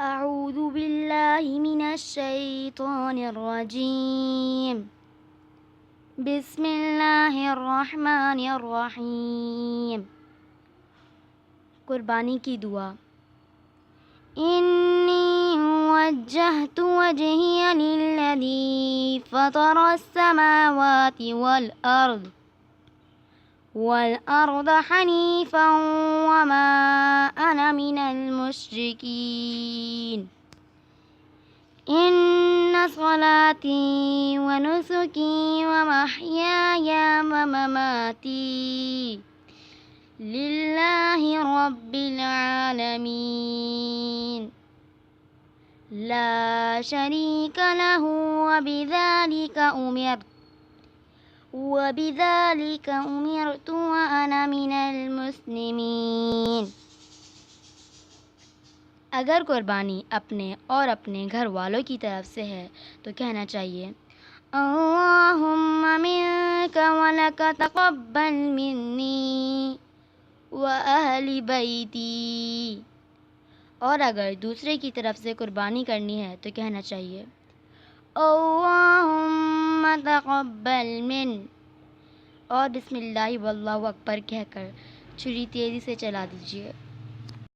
अऊज़ु बिल्लाहि मिनश शैतानिर रजीम। बिस्मिल्लाहिर रहमानिर रहीम। कुर्बानी की दुआ। इन्नी वज्जहतु वजहिया लिल्लज़ी फ़तरस समावाति वल अर्द हनीफ़न वमा अना मिनल मुश्रिकीन। इन्ना सलाती व नुसुकी व महयाया व ममाती लिल्लाहि रब्बिल आलमीन ला शरीका लहू व बिज़ालिका उमिरतु व अना मिनल मुस्लिमीन। अगर कुर्बानी अपने और अपने घर वालों की तरफ से है तो कहना चाहिए अल्लाहुम्मा मिन्का व लका तक़ब्बल मिन्नी व अहली बैती। और अगर दूसरे की तरफ से कुर्बानी करनी है तो कहना चाहिए अल्लाहुम्मा तक़ब्बल मिन। और बिस्मिल्लाहि वल्लाहु अकबर कहकर छुरी तेज़ी से चला दीजिए।